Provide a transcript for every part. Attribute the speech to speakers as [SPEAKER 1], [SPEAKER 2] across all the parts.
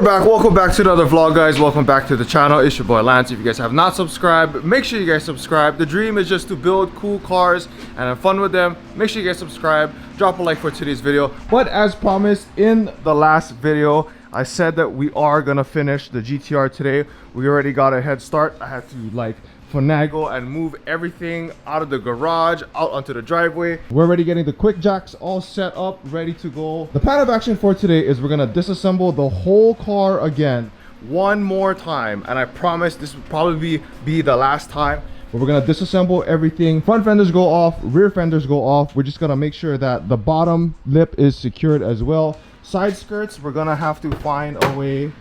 [SPEAKER 1] We're back. Welcome back to another vlog, guys. Welcome back to the channel. It's your boy Lance. If you guys have not subscribed, make sure you guys subscribe. The dream is just to build cool cars and have fun with them. Make sure you guys subscribe. Drop a like for today's video. But as promised in the last video, I said that we are gonna finish the GTR today. We already got a head start. I had to finagle and move everything out of the garage out onto the driveway. We're already getting the quick jacks all set up, ready to go. The plan of action for today is we're gonna disassemble the whole car again one more time, and I promise this will probably be the last time. But we're gonna disassemble everything. Front fenders go off, rear fenders go off. We're just gonna make sure that the bottom lip is secured as well. Side skirts, we're gonna have to find a way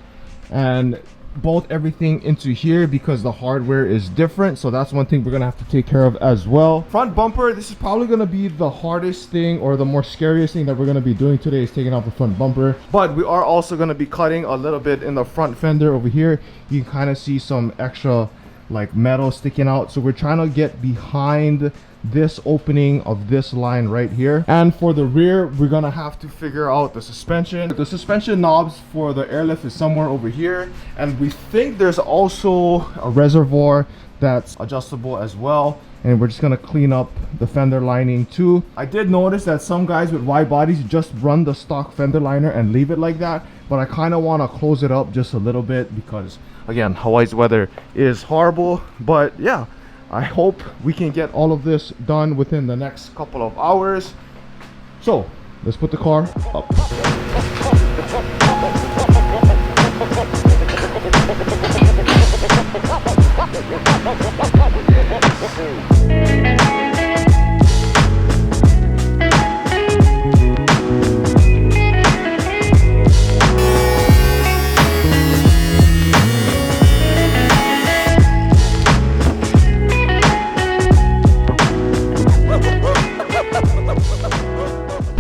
[SPEAKER 1] and bolt everything into here because the hardware is different, so that's one thing we're gonna have to take care of as well. Front bumper, this is probably gonna be the hardest thing or the more scariest thing that we're gonna be doing today, is taking off the front bumper. But we are also gonna be cutting a little bit in the front fender over here. You can kind of see some extra metal sticking out, so we're trying to get behind this opening of this line right here. And for the rear, we're gonna have to figure out the suspension. The suspension knobs for the airlift is somewhere over here, and we think there's also a reservoir that's adjustable as well, and we're just gonna clean up the fender lining too. I did notice that some guys with wide bodies just run the stock fender liner and leave it like that, but I kind of want to close it up just a little bit because again, Hawaii's weather is horrible. But yeah, I hope we can get all of this done within the next couple of hours. So let's put the car up.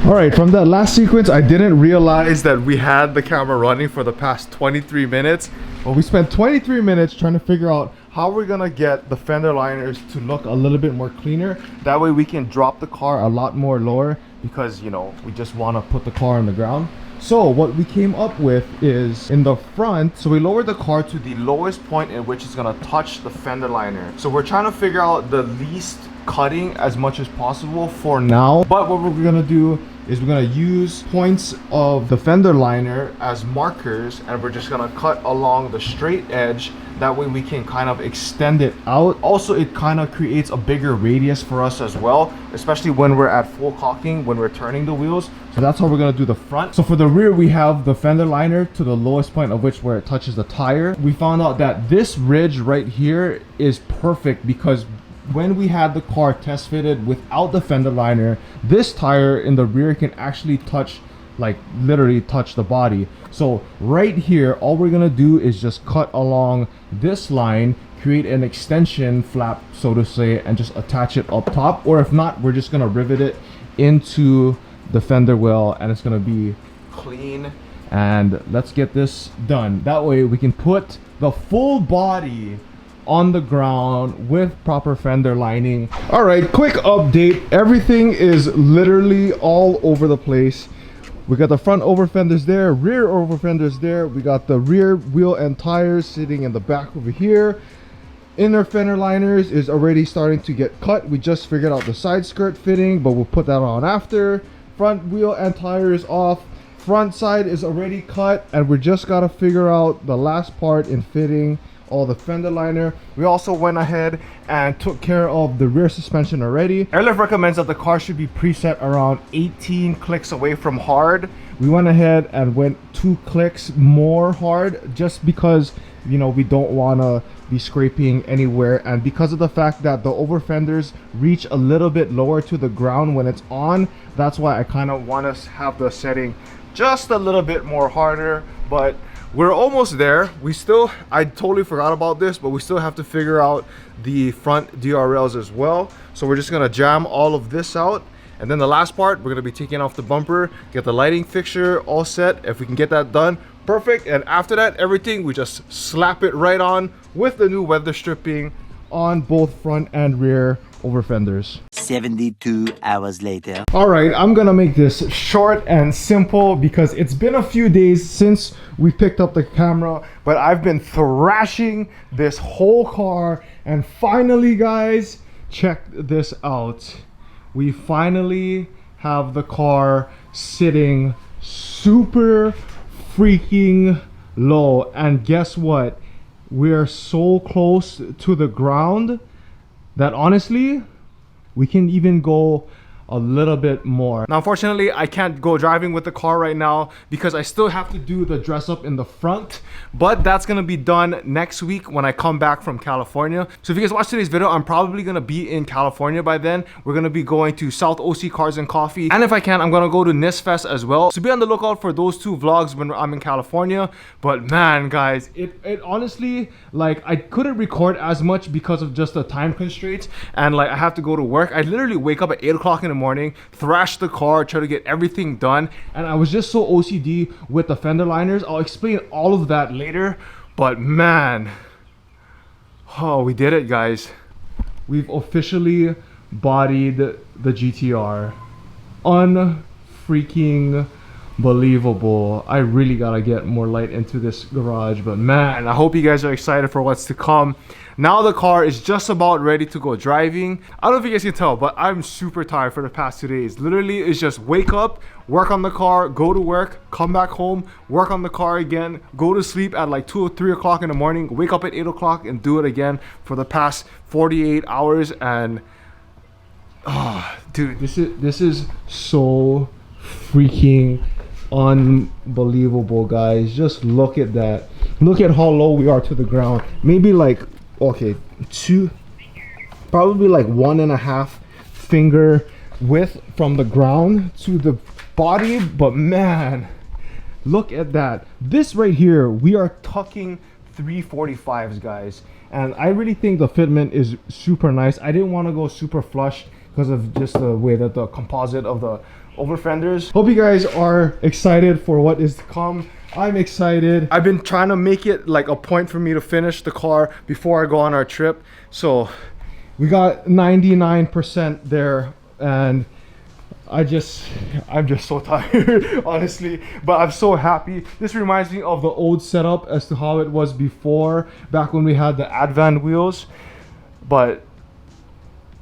[SPEAKER 1] All right, from that last sequence, I didn't realize that we had the camera running for the past 23 minutes. Well, we spent 23 minutes trying to figure out how we're gonna get the fender liners to look a little bit more cleaner. That way we can drop the car a lot more lower because, you know, we just want to put the car on the ground. So what we came up with is in the front, so we lowered the car to the lowest point in which it's gonna touch the fender liner. So we're trying to figure out the least cutting as much as possible for now. But what we're gonna do is we're gonna use points of the fender liner as markers, and we're just gonna cut along the straight edge. That way we can kind of extend it out. Also, it kind of creates a bigger radius for us as well, especially when we're at full cocking, when we're turning the wheels. So that's how we're gonna do the front. So for the rear, we have the fender liner to the lowest point of which where it touches the tire. We found out that this ridge right here is perfect because when we had the car test fitted without the fender liner, this tire in the rear can actually touch, literally touch the body. So right here, all we're gonna do is just cut along this line, create an extension flap, so to say, and just attach it up top. Or if not, we're just gonna rivet it into the fender well, and it's gonna be clean. And let's get this done. That way we can put the full body on the ground with proper fender lining. All right, quick update. Everything is literally all over the place. We got the front over fenders there, rear over fenders there. We got the rear wheel and tires sitting in the back over here. Inner fender liners is already starting to get cut. We just figured out the side skirt fitting, but we'll put that on after. Front wheel and tires off. Front side is already cut, and we just gotta figure out the last part in fitting all the fender liner. We also went ahead and took care of the rear suspension already. Airlift recommends that the car should be preset around 18 clicks away from hard. We went ahead and went 2 clicks more hard just because, you know, we don't want to be scraping anywhere, and because of the fact that the over fenders reach a little bit lower to the ground when it's on, that's why I kind of want to have the setting just a little bit more harder. But we're almost there. I totally forgot about this, but we still have to figure out the front DRLs as well. So we're just gonna jam all of this out, and then the last part, we're gonna be taking off the bumper, get the lighting fixture all set. If we can get that done, perfect. And after that, everything, we just slap it right on with the new weather stripping on both front and rear over fenders.
[SPEAKER 2] 72 hours later.
[SPEAKER 1] All right, I'm gonna make this short and simple because it's been a few days since we picked up the camera, but I've been thrashing this whole car, and finally, guys, check this out. We finally have the car sitting super freaking low, and guess what? We're so close to the ground that honestly, we can even go a little bit more. Now, unfortunately, I can't go driving with the car right now because I still have to do the dress up in the front, but that's gonna be done next week when I come back from California. So if you guys watch today's video, I'm probably gonna be in California by then. We're gonna be going to South OC Cars and Coffee, and if I can, I'm gonna go to NISS Fest as well. So be on the lookout for those two vlogs when I'm in California. But man, guys, it honestly, like, I couldn't record as much because of just the time constraints, and like I have to go to work. I literally wake up at 8 o'clock in the morning, thrash the car, try to get everything done, and I was just so OCD with the fender liners. I'll explain all of that later, but man, oh, we did it, guys. We've officially bodied the GTR. Unfreaking believable. I really gotta get more light into this garage, but man, I hope you guys are excited for what's to come. Now the car is just about ready to go driving. I don't know if you guys can tell, but I'm super tired for the past 2 days. Literally, it's just wake up, work on the car, go to work, come back home, work on the car again, go to sleep at like 2 or 3 o'clock in the morning, wake up at 8 o'clock and do it again for the past 48 hours. And oh, dude, this is so freaking unbelievable, guys. Just look at that. Look at how low we are to the ground. Maybe like, okay, probably like 1.5 finger width from the ground to the body. But man, look at that. This right here, we are tucking 345s, guys, and I really think the fitment is super nice. I didn't want to go super flush because of just the way that the composite of the over fenders. Hope you guys are excited for what is to come. I'm excited. I've been trying to make it like a point for me to finish the car before I go on our trip. So we got 99% there, and I'm just so tired, honestly, but I'm so happy. This reminds me of the old setup as to how it was before, back when we had the Advan wheels. But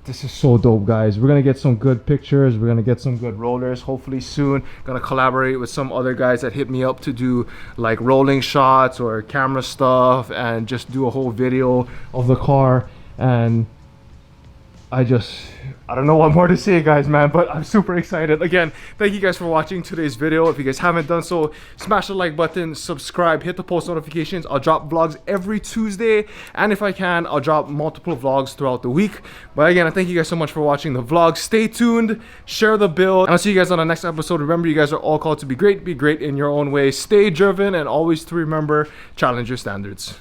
[SPEAKER 1] this is so dope, guys. We're gonna get some good pictures, we're gonna get some good rollers hopefully soon. Gonna collaborate with some other guys that hit me up to do like rolling shots or camera stuff and just do a whole video of the car. And I don't know what more to say, guys, man, but I'm super excited. Again, thank you guys for watching today's video. If you guys haven't done so, smash the like button, subscribe, hit the post notifications. I'll drop vlogs every Tuesday, and if I can, I'll drop multiple vlogs throughout the week. But again, I thank you guys so much for watching the vlog. Stay tuned, share the build, and I'll see you guys on the next episode. Remember, you guys are all called to be great in your own way. Stay driven, and always to remember, challenge your standards.